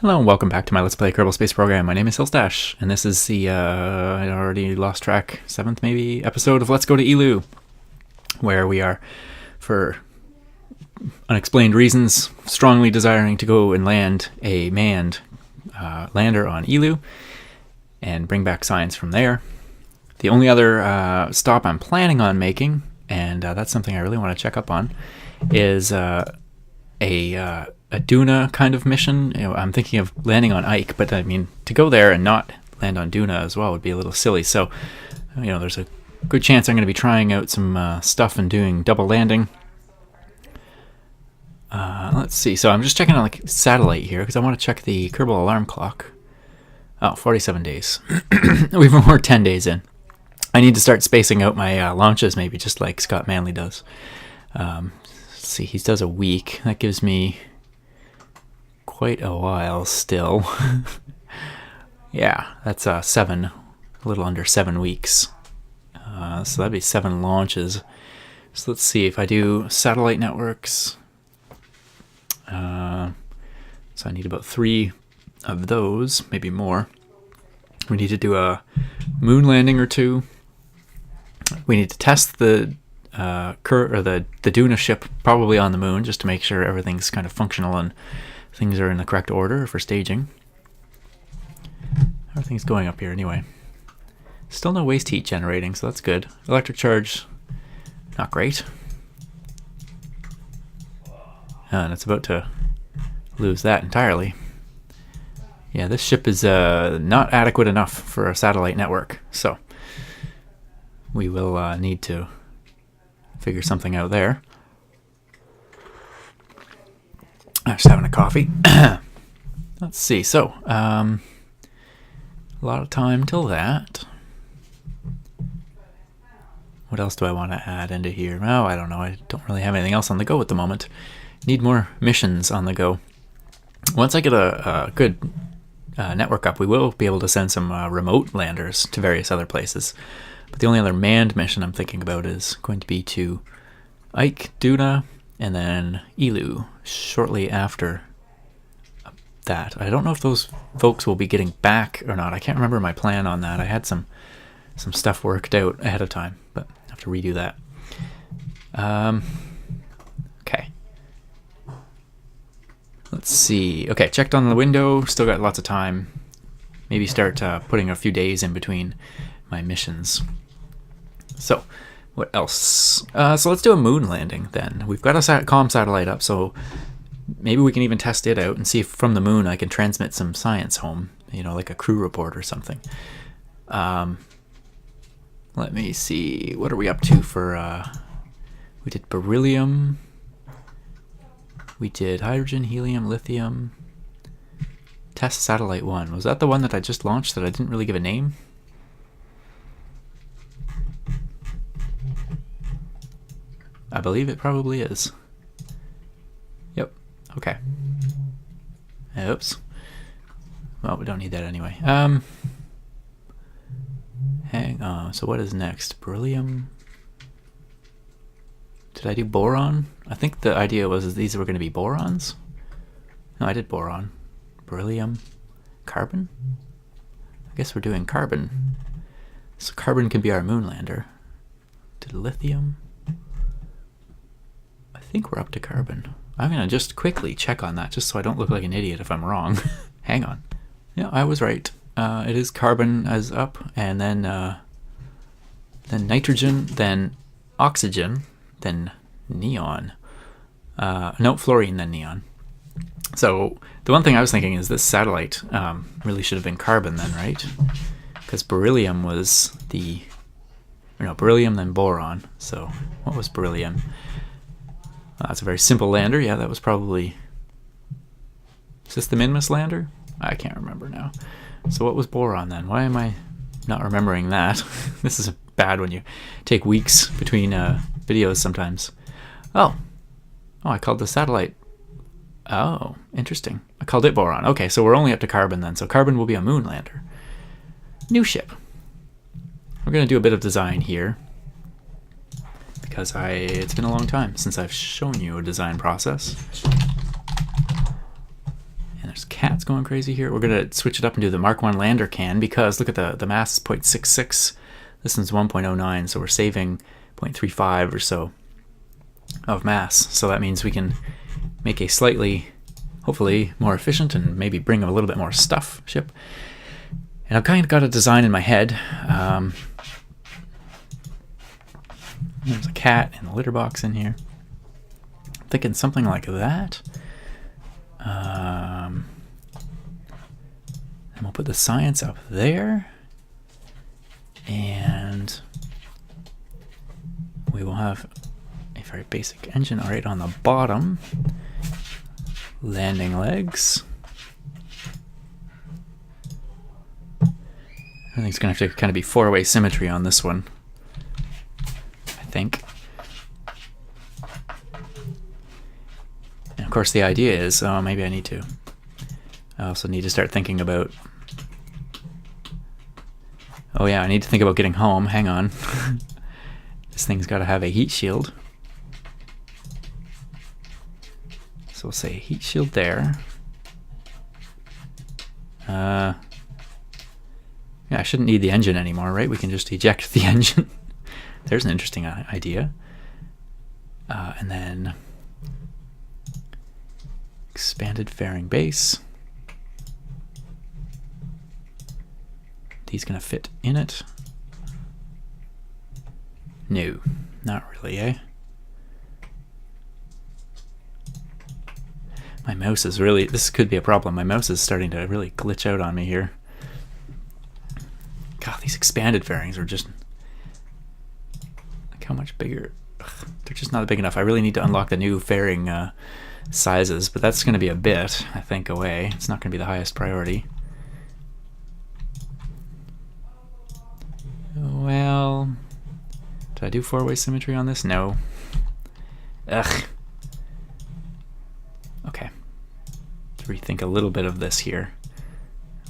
Hello and welcome back to my Let's Play Kerbal Space Program. My name is Hillstash, and this is the, I already lost track, 7th maybe, episode of Let's Go to Eeloo, where we are, for unexplained reasons, strongly desiring to go and land a manned lander on Eeloo, and bring back science from there. The only other stop I'm planning on making, and that's something I really want to check up on, is a Duna kind of mission. I'm thinking of landing on Ike, but I mean, to go there and not land on Duna as well would be a little silly. So, there's a good chance I'm going to be trying out some stuff and doing double landing. Let's see. So I'm just checking on the satellite here because I want to check the Kerbal alarm clock. Oh, 47 days. We've more 10 days in. I need to start spacing out my launches, maybe just like Scott Manley does. Let's see, he does a week. That gives me quite a while still. Yeah, that's a little under 7 weeks. So that'd be 7 launches. So let's see if I do satellite networks. So I need about 3 of those, maybe more. We need to do a moon landing or 2. We need to test the Duna ship probably on the moon just to make sure everything's kind of functional and things are in the correct order for staging. Everything's going up here anyway. Still no waste heat generating, so that's good. Electric charge, not great. And it's about to lose that entirely. Yeah, this ship is not adequate enough for a satellite network, so we will need to figure something out there. I'm just having a coffee. Let's see. So, a lot of time till that. What else do I want to add into here? Oh, I don't know. I don't really have anything else on the go at the moment. Need more missions on the go. Once I get a good network up, we will be able to send some remote landers to various other places. But the only other manned mission I'm thinking about is going to be to Ike, Duna, and then Eeloo shortly after that. I don't know if those folks will be getting back or not. I can't remember my plan on that. I had some stuff worked out ahead of time, but I have to redo that. Okay. Let's see. Okay, checked on the window. Still got lots of time. Maybe start putting a few days in between my missions. So, what else? So let's do a moon landing then. We've got a comm satellite up, so maybe we can even test it out and see if from the moon I can transmit some science home, like a crew report or something. Let me see. What are we up to for... we did beryllium. We did hydrogen, helium, lithium. Test satellite 1. Was that the one that I just launched that I didn't really give a name? I believe it probably is. Yep. Okay. Oops. Well, we don't need that anyway. Hang on. So what is next? Beryllium. Did I do boron? I think the idea was these were going to be borons. No, I did boron. Beryllium. Carbon? I guess we're doing carbon. So carbon can be our moon lander. Did lithium? I think we're up to carbon. I'm going to just quickly check on that just so I don't look like an idiot if I'm wrong. Hang on. Yeah, I was right. It is carbon as up, and then nitrogen, then oxygen, then neon. No, fluorine, then neon. So the one thing I was thinking is this satellite really should have been carbon then, right? Because beryllium was beryllium then boron. So what was beryllium? That's a very simple lander. Yeah, that was probably... Is this the Minmus lander? I can't remember now. So what was boron then? Why am I not remembering that? This is bad when you take weeks between videos sometimes. Oh, I called the satellite. Oh, interesting. I called it boron. Okay, so we're only up to carbon then. So carbon will be a moon lander. New ship. We're going to do a bit of design here, because it's been a long time since I've shown you a design process. And There's cats going crazy here. We're going to switch it up and do the Mark 1 lander can, because look at the mass is 0.66. This one's 1.09, so we're saving 0.35 or so of mass. So that means we can make a slightly, hopefully, more efficient and maybe bring a little bit more stuff ship. And I've kind of got a design in my head. There's a cat in the litter box in here. I'm thinking something like that. And we'll put the science up there. And we will have a very basic engine right on the bottom. Landing legs. I think it's going to have to kind of be four-way symmetry on this one. I think. And of course the idea is, oh, maybe I also need to start thinking about, oh yeah, I need to think about getting home. Hang on. This thing's got to have a heat shield. So we'll say heat shield there. Yeah, I shouldn't need the engine anymore, right? We can just eject the engine. There's an interesting idea. And then expanded fairing base. These gonna fit in it? No, not really, eh? My mouse is really, this could be a problem. My mouse is starting to really glitch out on me here. God, these expanded fairings are just, like, how much bigger? Ugh, they're just not big enough. I really need to unlock the new fairing sizes, but that's going to be a bit, I think, away. It's not going to be the highest priority. Well, did I do four-way symmetry on this? No. Ugh. Okay. Let's rethink a little bit of this here.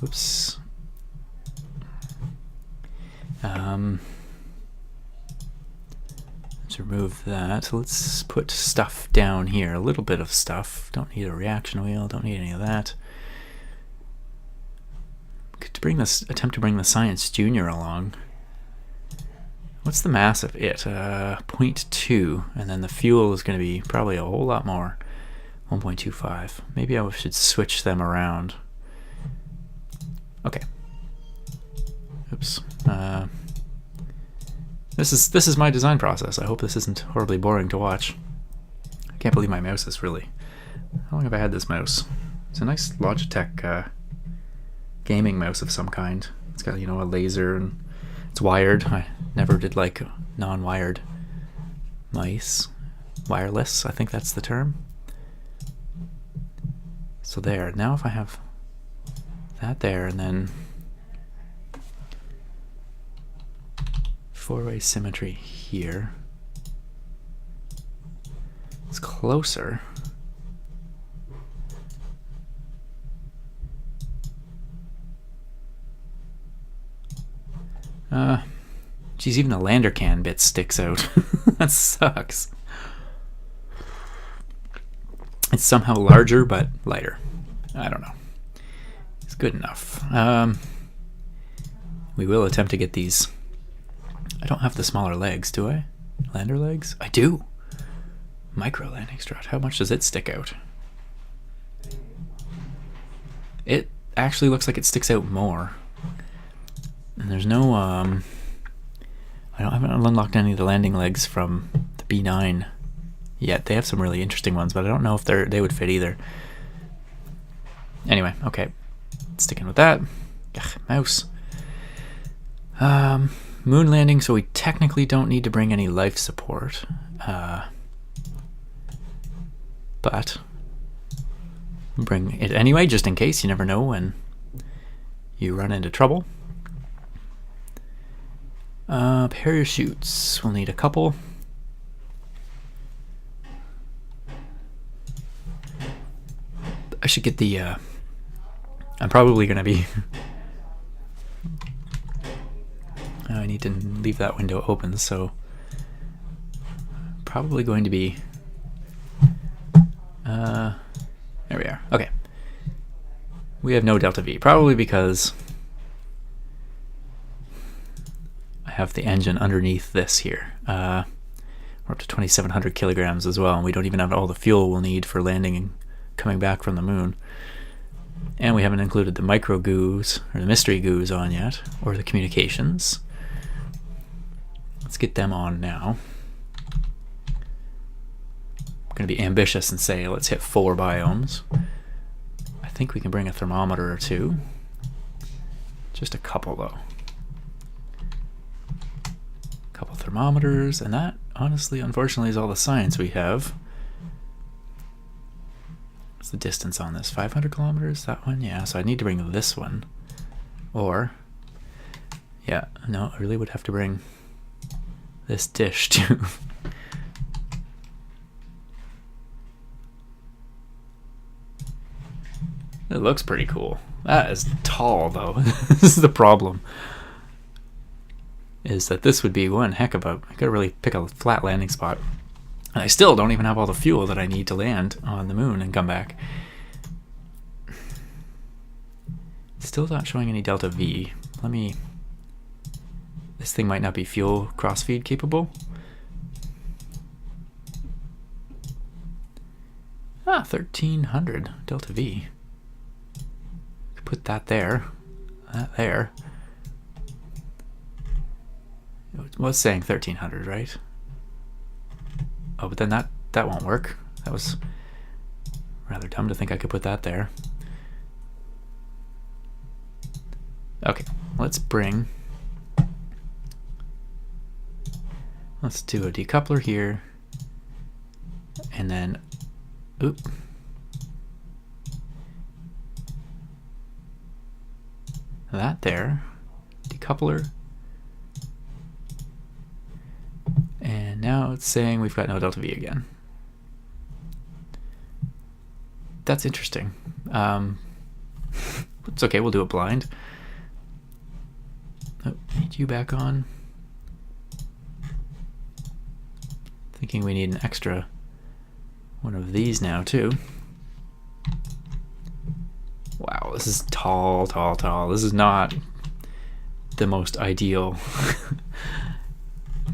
Oops. Let's remove that. Let's put stuff down here. A little bit of stuff. Don't need a reaction wheel. Don't need any of that. Could bring this, attempt to bring the Science Junior along. What's the mass of it? 0.2, and then the fuel is going to be probably a whole lot more. 1.25. Maybe I should switch them around. Okay. Oops. This is my design process. I hope this isn't horribly boring to watch. I can't believe my mouse is really... How long have I had this mouse? It's a nice Logitech gaming mouse of some kind. It's got, you know, a laser and it's wired. I never did like non-wired mice. Wireless, I think that's the term. So there. Now if I have that there and then four-way symmetry here. It's closer. Geez, even the lander can bit sticks out. That sucks. It's somehow larger but lighter. I don't know. It's good enough. We will attempt to get these. I don't have the smaller legs, do I? Lander legs? I do. Micro landing strut. How much does it stick out? It actually looks like it sticks out more. And there's no I haven't unlocked any of the landing legs from the B9 yet. They have some really interesting ones, but I don't know if they would fit either. Anyway, okay. Sticking with that. Ugh, mouse. Moon landing, so we technically don't need to bring any life support. But bring it anyway, just in case. You never know when you run into trouble. Parachutes. We'll need a couple. I should get the... I'm probably going to be... I need to leave that window open, so... Probably going to be... there we are. Okay. we have no delta V, probably because I have the engine underneath this here. We're up to 2,700 kilograms as well, and we don't even have all the fuel we'll need for landing and coming back from the moon. And we haven't included the micro goos, or the mystery goos, on yet, or the communications. Let's get them on now. I'm going to be ambitious and say let's hit 4 biomes. I think we can bring a thermometer or 2. Just a couple, though. Couple thermometers, and that, honestly, unfortunately, is all the science we have. What's the distance on this? 500 kilometers? That one? Yeah, so I need to bring this one. Or, yeah, no, I really would have to bring this dish too. It looks pretty cool. That is tall, though. This is the problem. Is that this would be one heck of a... I gotta really pick a flat landing spot. And I still don't even have all the fuel that I need to land on the moon and come back. Still not showing any delta V. Let me... This thing might not be fuel crossfeed capable. Ah, 1,300 delta V. Put that there. That there. It was saying 1,300, right? Oh, but then that won't work. That was rather dumb to think I could put that there. Okay, let's bring... Let's do a decoupler here. And then... Oop. That there. Decoupler. And now it's saying we've got no delta V again. That's interesting. It's okay, we'll do it blind. Oh, need you back on. Thinking we need an extra one of these now too. Wow, this is tall, tall, tall. This is not the most ideal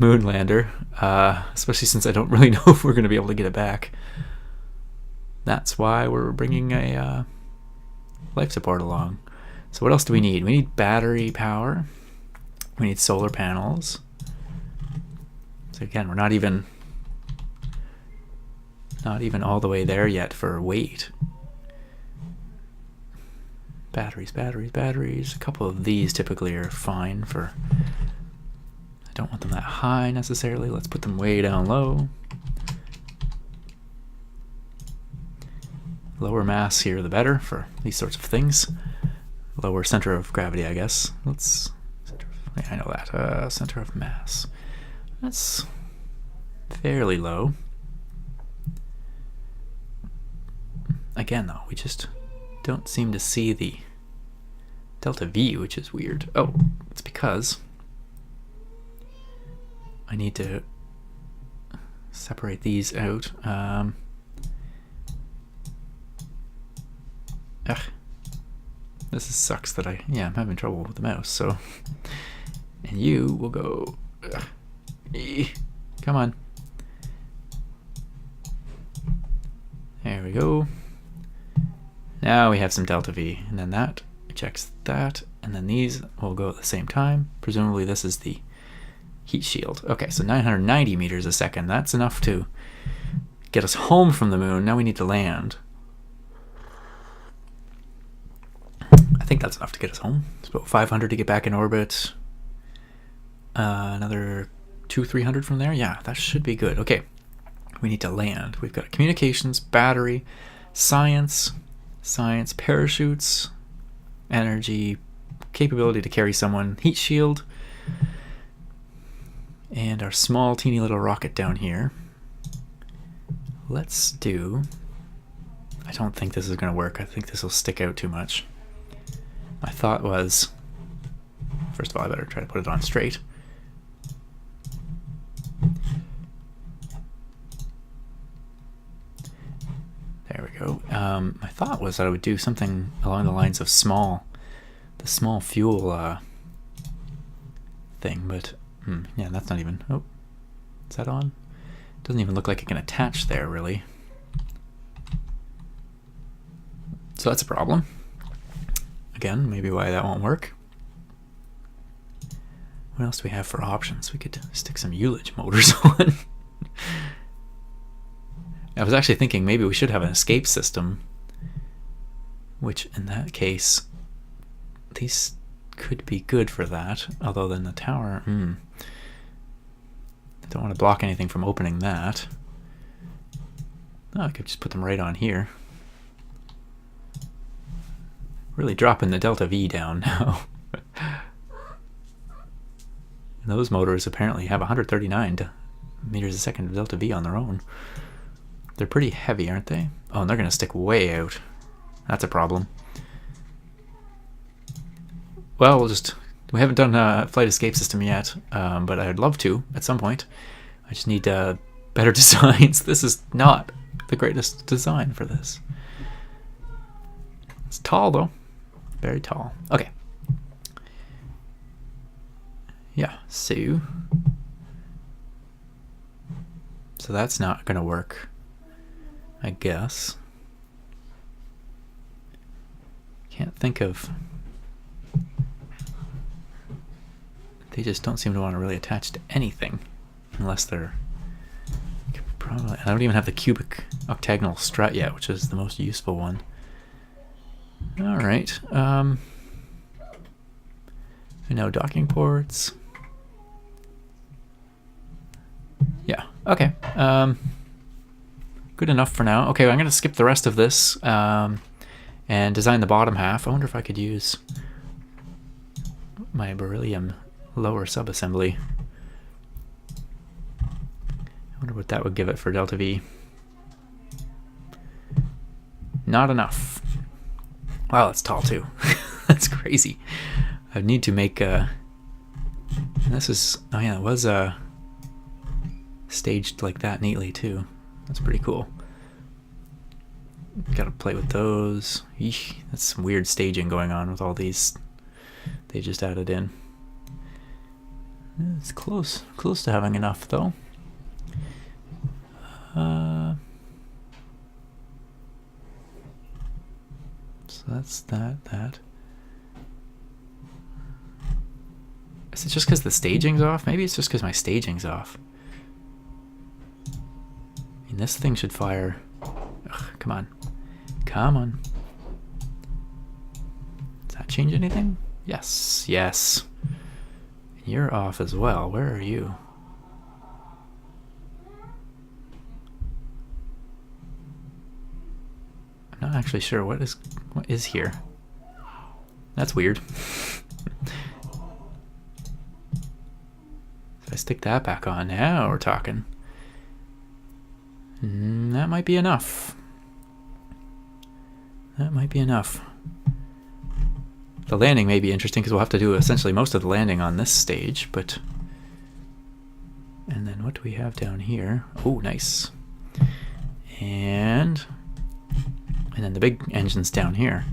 moon lander, especially since I don't really know if we're going to be able to get it back. That's why we're bringing a life support along. So what else do we need? We need battery power. We need solar panels. So again, we're not even all the way there yet for weight. Batteries, batteries, batteries. A couple of these typically are fine for... I don't want them that high necessarily. Let's put them way down low. Lower mass here the better for these sorts of things. Lower center of gravity, I guess. Yeah, I know that. Center of mass. That's fairly low. Again, though, we just don't seem to see the delta V, which is weird. Oh, it's because I need to separate these out. This sucks that I'm having trouble with the mouse, so... And you will go... Come on. There we go. Now we have some delta V, and then that ejects that, and then these will go at the same time. Presumably this is the heat shield. Okay, so 990 meters a second. That's enough to get us home from the moon. Now we need to land. I think that's enough to get us home. It's about 500 to get back in orbit. Another 200-300 from there. Yeah, that should be good. Okay, we need to land. We've got communications, battery, science, parachutes, energy, capability to carry someone, heat shield, and our small teeny little rocket down here. Let's do... I don't think this is going to work. I think this will stick out too much. My thought was, first of all, I better try to put it on straight. There we go. My thought was that I would do something along the lines of the small fuel thing, but yeah, that's not even. Oh, is that on? Doesn't even look like it can attach there, really. So that's a problem. Again, maybe why that won't work. What else do we have for options? We could stick some ullage motors on. I was actually thinking maybe we should have an escape system, which in that case, these could be good for that. Although then the tower, I don't want to block anything from opening that. Oh, I could just put them right on here. Really dropping the delta V down now. Those motors apparently have 139 meters a second of delta V on their own. They're pretty heavy, aren't they? Oh, and they're going to stick way out. That's a problem. Well, we haven't done a flight escape system yet, but I'd love to at some point. I just need better designs. This is not the greatest design for this. It's tall, though. Very tall. Okay. Yeah, so that's not going to work, I guess. Can't think of... They just don't seem to want to really attach to anything, unless they're... Probably, I don't even have the cubic octagonal strut yet, which is the most useful one. Alright, no docking ports. Yeah, okay. Good enough for now. Okay, I'm going to skip the rest of this and design the bottom half. I wonder if I could use my beryllium lower subassembly. I wonder what that would give it for delta V. Not enough. Wow, that's tall too. That's crazy. I need to make this is, oh yeah, it was staged like that neatly too. That's pretty cool. Gotta play with those. Eesh, that's some weird staging going on with all these they just added in. It's close to having enough though. So that's that. Is it just because the staging's off? Maybe it's just because my staging's off. I mean, this thing should fire. Ugh, come on. Come on. Does that change anything? Yes, yes. You're off as well. Where are you? I'm not actually sure what is here. That's weird. If I stick that back on, now we're talking. That might be enough. That might be enough. The landing may be interesting because we'll have to do essentially most of the landing on this stage, but... And then what do we have down here? Oh, nice. And then the big engine's down here.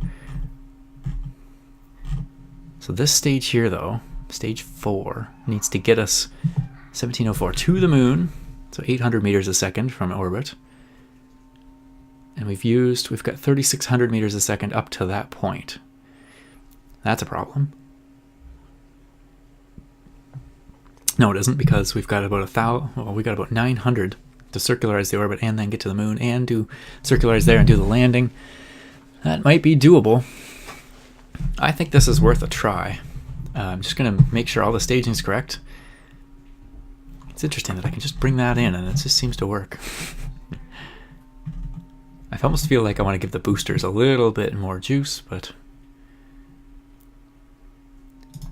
So this stage here, though, stage 4, needs to get us 1704 to the moon, so 800 meters a second from orbit. And we've got 3,600 meters a second up to that point. That's a problem. No, it isn't, because we've got about 900 to circularize the orbit and then get to the moon and do circularize there and do the landing. That might be doable. I think this is worth a try. I'm just going to make sure all the staging's correct. It's interesting that I can just bring that in and it just seems to work. I almost feel like I want to give the boosters a little bit more juice, but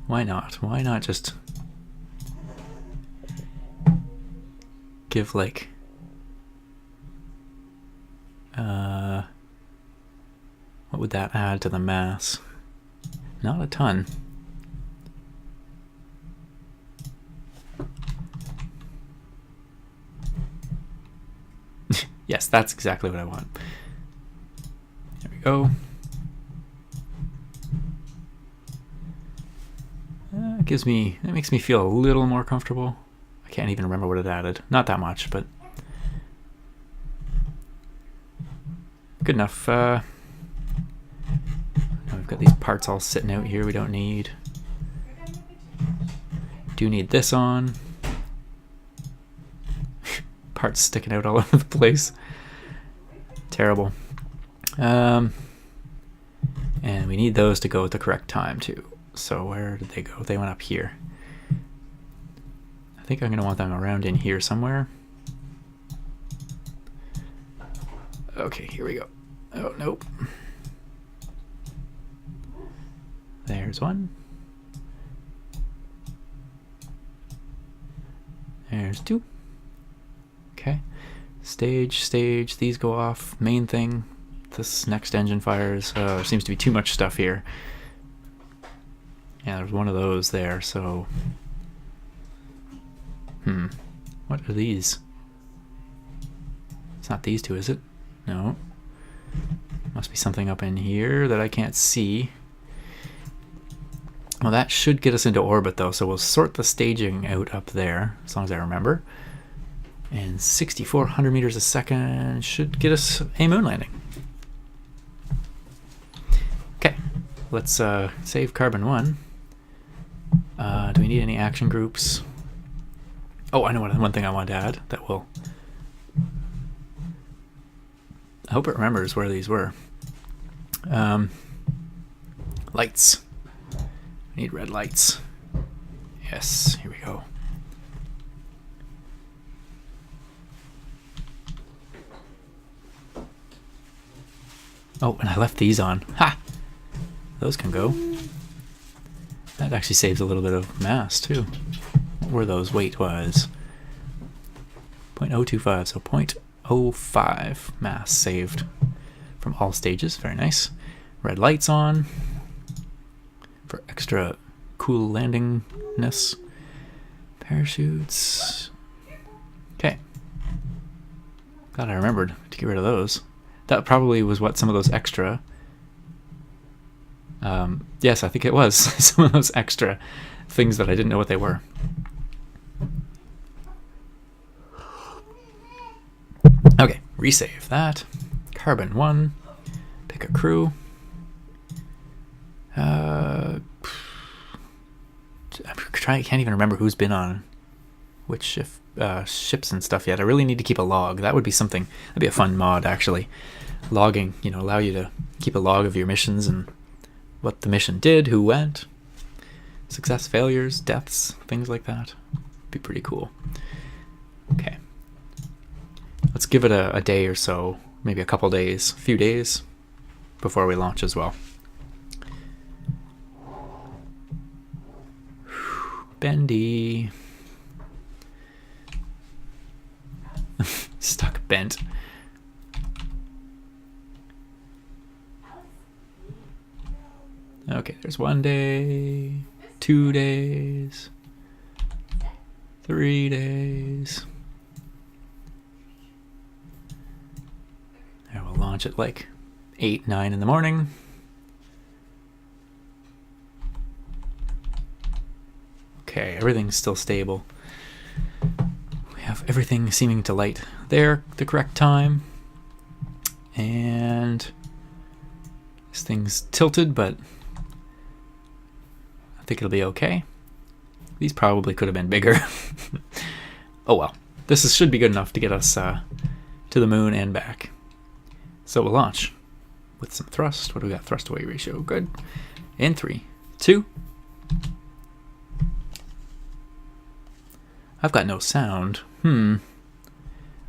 why not? Why not just give like what would that add to the mass? Not a ton. Yes, that's exactly what I want. go. It makes me feel a little more comfortable. I can't even remember what it added. Not that much, but good enough. We've got these parts all sitting out here we don't need. Do need this on. Parts sticking out all over the place. Terrible. And we need those to go at the correct time too. So where did they go? They went up here. I think I'm going to want them around in here somewhere. Okay, here we go. Oh, nope. There's one. There's two. Okay. Stage. These go off. Main thing. This next engine fires. There seems to be too much stuff here. Yeah, there's one of those there, so... What are these? It's not these two, is it? No. Must be something up in here that I can't see. Well, that should get us into orbit, though, so we'll sort the staging out up there, as long as I remember. And 6,400 meters a second should get us a moon landing. Okay, let's save carbon 1. Do we need any action groups? Oh, I know one thing I want to add that will... I hope it remembers where these were. Lights. I need red lights. Yes, here we go. Oh, and I left these on. Ha! Those can go. That actually saves a little bit of mass, too. What were those? Weight was 0.025, so 0.05 mass saved from all stages. Very nice. Red lights on for extra cool landingness. Parachutes. Okay. Glad I remembered to get rid of those. That probably was what some of those extra... yes, I think it was. Some of those extra things that I didn't know what they were. Okay, resave that. Carbon 1. Pick a crew. I can't even remember who's been on which ships and stuff yet. I really need to keep a log. That would be something. That'd be a fun mod, actually. Logging, allow you to keep a log of your missions and what the mission did, who went, success, failures, deaths, things like that. Be pretty cool. Okay. Let's give it a day or so, maybe a couple days, a few days before we launch as well. Bendy. Stuck bent. Okay, there's 1 day, 2 days, 3 days. I will launch at like 8, 9 in the morning. Okay, everything's still stable. We have everything seeming to light there at the correct time. And this thing's tilted, but I think it'll be okay. These probably could have been bigger. Oh well. This should be good enough to get us to the moon and back. So we'll launch with some thrust. What do we got? Thrust away ratio. Good. In 3, 2. I've got no sound.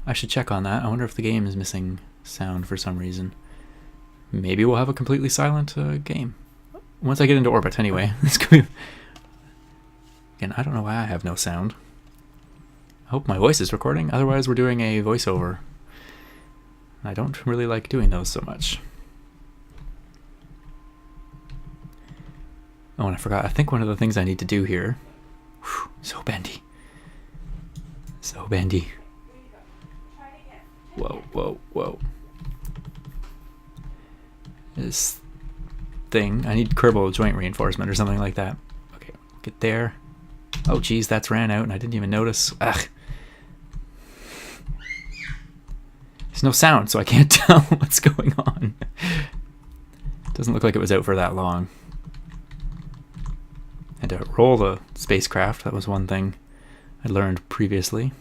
I should check on that. I wonder if the game is missing sound for some reason. Maybe we'll have a completely silent game. Once I get into orbit, anyway. It's gonna be... Again, I don't know why I have no sound. I hope my voice is recording. Otherwise, we're doing a voiceover. I don't really like doing those so much. Oh, and I forgot. I think one of the things I need to do here... Whew, so bendy. So bendy. Whoa, whoa, whoa. this thing. I need Kerbal joint reinforcement or something like that. Okay, get there. Oh geez, that's ran out and I didn't even notice. Ugh. There's no sound, so I can't tell what's going on. Doesn't look like it was out for that long. Had to roll the spacecraft. That was one thing I learned previously.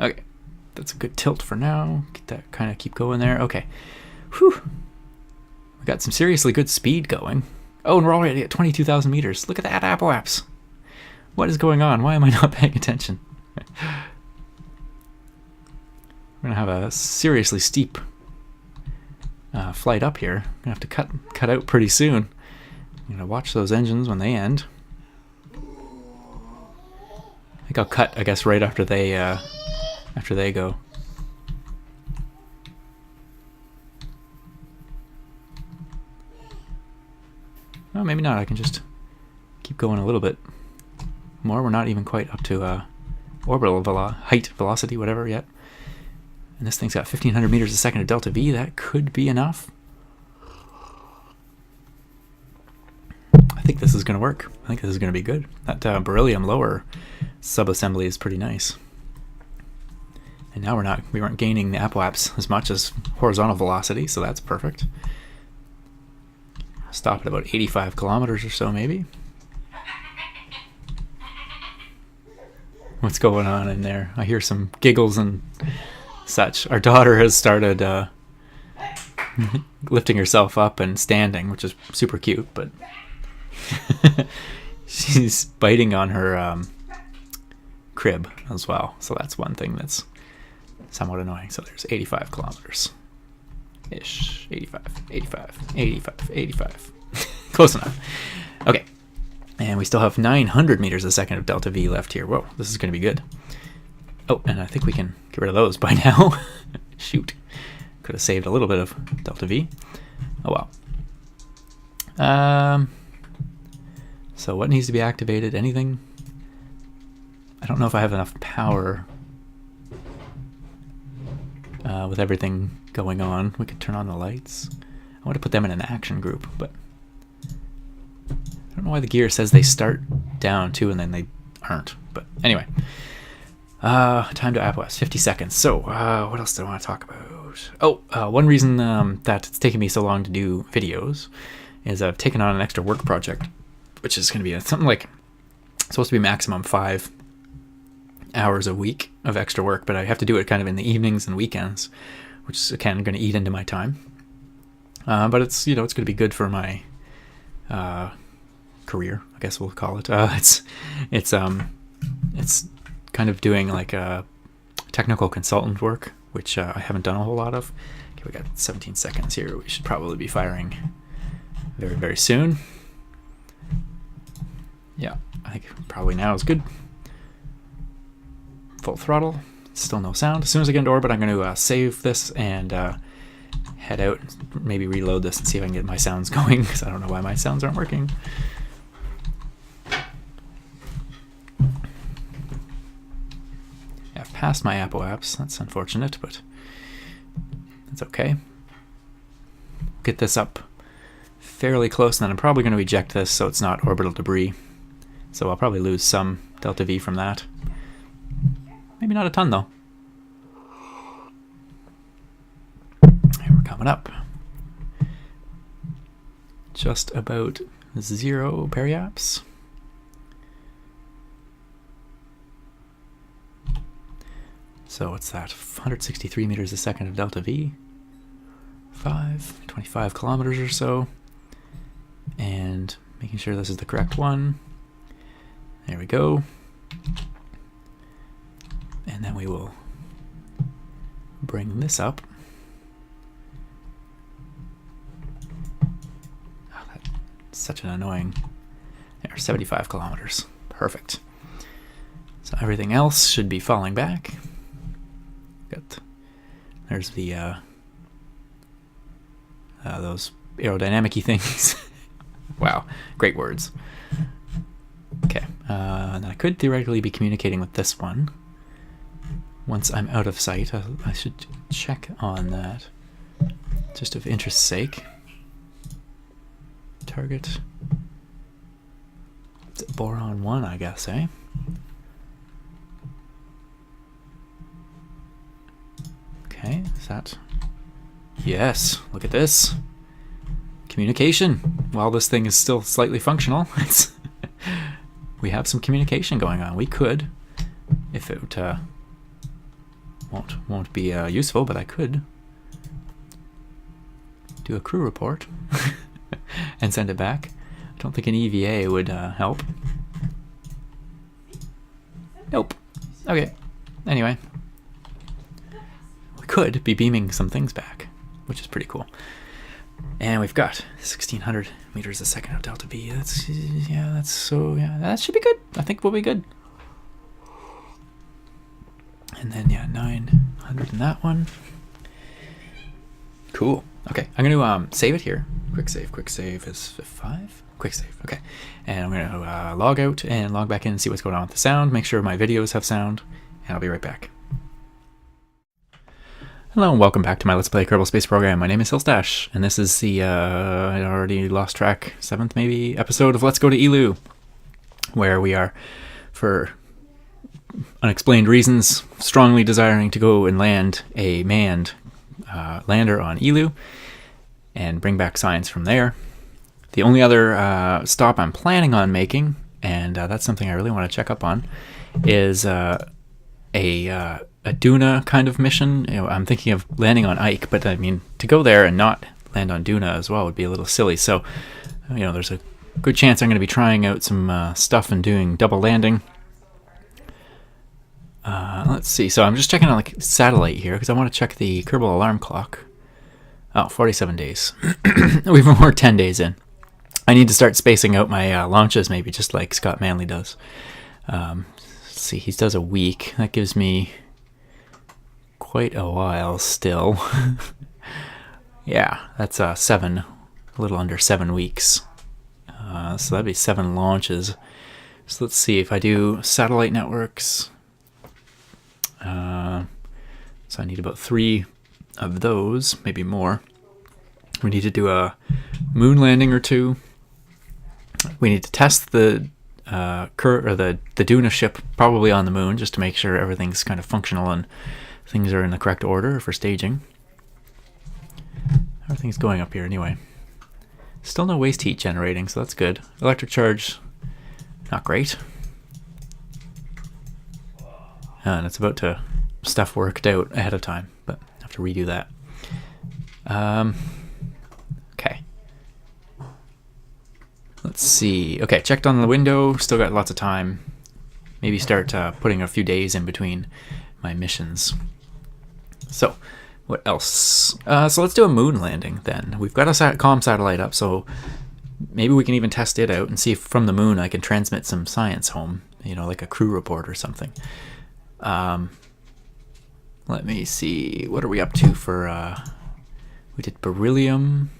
Okay, that's a good tilt for now. Get that kind of keep going there. Okay. Whew. We got some seriously good speed going. Oh, and we're already at 22,000 meters. Look at that, apoapse. What is going on? Why am I not paying attention? We're going to have a seriously steep flight up here. I'm going to have to cut out pretty soon. I'm going to watch those engines when they end. I think I'll cut, I guess, right after they go. Oh, maybe not. I can just keep going a little bit more. We're not even quite up to orbital height, velocity, whatever yet. And this thing's got 1,500 meters a second of delta V. That could be enough. I think this is going to work. I think this is going to be good. That beryllium lower subassembly is pretty nice. And now we weren't gaining the apoapse as much as horizontal velocity, so that's perfect. Stop at about 85 kilometers or so, maybe. What's going on in there? I hear some giggles and such. Our daughter has started lifting herself up and standing, which is super cute, but she's biting on her crib as well. So that's one thing that's somewhat annoying. So there's 85 kilometers. Ish. 85, 85, 85, 85. Close enough. Okay. And we still have 900 meters a second of delta V left here. Whoa, this is going to be good. Oh, and I think we can get rid of those by now. Shoot. Could have saved a little bit of delta V. Oh well. So what needs to be activated? Anything? I don't know if I have enough power with everything going on. We could turn on the lights. I want to put them in an action group, but I don't know why the gear says they start down too and then they aren't. But anyway, time to apoapse, 50 seconds. So what else do I want to talk about? Oh, one reason that it's taken me so long to do videos is I've taken on an extra work project, which is going to be something like supposed to be maximum 5 hours a week of extra work, but I have to do it kind of in the evenings and weekends, which is again going to eat into my time. But it's it's going to be good for my career, I guess we'll call it. It's kind of doing like technical consultant work, which I haven't done a whole lot of. Okay, we got 17 seconds here. We should probably be firing very, very soon. Yeah, I think probably now is good. Full throttle. Still no sound. As soon as I get into orbit, I'm going to save this and head out. Maybe reload this and see if I can get my sounds going, because I don't know why my sounds aren't working. I've passed my apoapse. That's unfortunate, but that's okay. Get this up fairly close, and then I'm probably going to eject this so it's not orbital debris. So I'll probably lose some delta V from that. Maybe not a ton, though. Here we're coming up. Just about 0 periaps. So what's that? 163 meters a second of delta V. 25 kilometers or so. And making sure this is the correct one. There we go. And then we will bring this up. Oh, that's such an annoying. There, 75 kilometers. Perfect. So everything else should be falling back. There's the those aerodynamic-y things. Wow, great words. Okay, and I could theoretically be communicating with this one. once I'm out of sight, I should check on that, just of interest's sake. Target. Is it boron 1, I guess, eh? Okay, is that... Yes, look at this. Communication. While this thing is still slightly functional, we have some communication going on. We could, if it won't be useful, but I could do a crew report and send it back. I don't think an EVA would help. Nope. Okay. Anyway, we could be beaming some things back, which is pretty cool. And we've got 1600 meters a second of delta V. That should be good. I think we'll be good. And then 900 in that one. Cool. Okay, I'm going to save it here. Quick save is 5. Quick save. Okay, and I'm going to log out and log back in and see what's going on with the sound. Make sure my videos have sound, and I'll be right back. Hello and welcome back to my Let's Play Kerbal Space Program. My name is Hillstash, and this is the, I already lost track, 7th maybe, episode of Let's Go to Eeloo, where we are, for unexplained reasons, strongly desiring to go and land a manned lander on Eeloo, and bring back science from there. The only other stop I'm planning on making, and that's something I really want to check up on, is a Duna kind of mission. I'm thinking of landing on Ike, but I mean, to go there and not land on Duna as well would be a little silly. So, there's a good chance I'm going to be trying out some stuff and doing double landing. Let's see. So I'm just checking on satellite here because I want to check the Kerbal alarm clock. Oh, 47 days. We've more 10 days in. I need to start spacing out my launches, maybe just like Scott Manley does. Let's see. He does a week. That gives me quite a while still. Yeah, that's 7, a little under 7 weeks. So that'd be 7 launches. So let's see if I do satellite networks. So I need about 3 of those, maybe more. We need to do a moon landing or 2. We need to test the the Duna ship probably on the moon just to make sure everything's kind of functional and things are in the correct order for staging. Everything's going up here anyway. Still no waste heat generating, so that's good. Electric charge, not great. And it's about to stuff worked out ahead of time, but I have to redo that. Okay. Let's see. Okay, checked on the window. Still got lots of time. Maybe start putting a few days in between my missions. So, what else? So let's do a moon landing then. We've got a comm satellite up, so maybe we can even test it out and see if from the moon I can transmit some science home. Like a crew report or something. Let me see. What are we up to for... we did beryllium.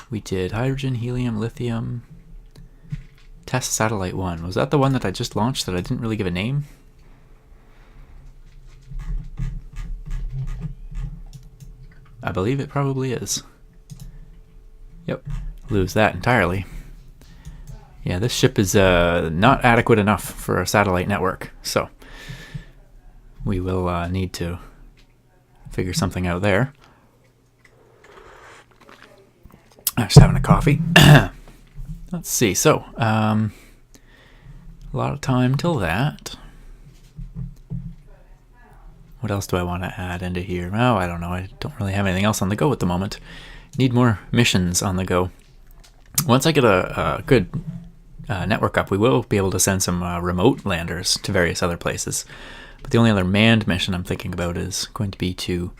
We did hydrogen, helium, lithium. Test satellite 1. Was that the one that I just launched that I didn't really give a name? I believe it probably is. Yep. Lose that entirely. Yeah, this ship is not adequate enough for a satellite network, so we will need to figure something out there. I'm just having a coffee. Let's see. So, a lot of time till that. What else do I want to add into here? Oh, I don't know. I don't really have anything else on the go at the moment. Need more missions on the go. Once I get a good network up, we will be able to send some remote landers to various other places. But the only other manned mission I'm thinking about is going to be to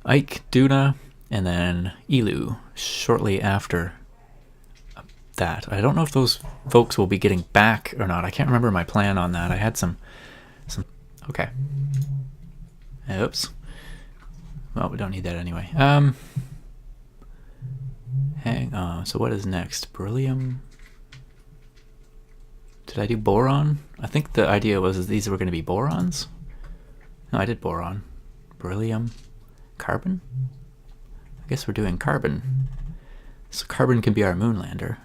Ike, Duna, and then Eeloo shortly after that. I don't know if those folks will be getting back or not. I can't remember my plan on that. I had some okay. Oops. Well, we don't need that anyway. Hang on. So what is next? Beryllium. Did I do boron? I think the idea was these were going to be borons. No, I did boron. Beryllium. Carbon? I guess we're doing carbon. So carbon can be our moon lander.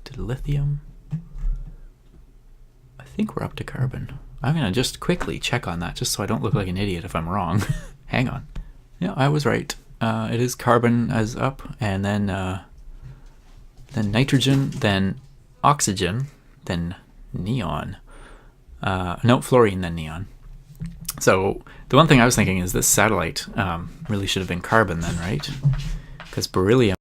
Did lithium? I think we're up to carbon. I'm going to just quickly check on that just so I don't look like an idiot if I'm wrong. Hang on. Yeah, I was right. It is carbon as up, and then nitrogen, then oxygen, then neon. No, fluorine, then neon. So the one thing I was thinking is this satellite really should have been carbon then, right? Because beryllium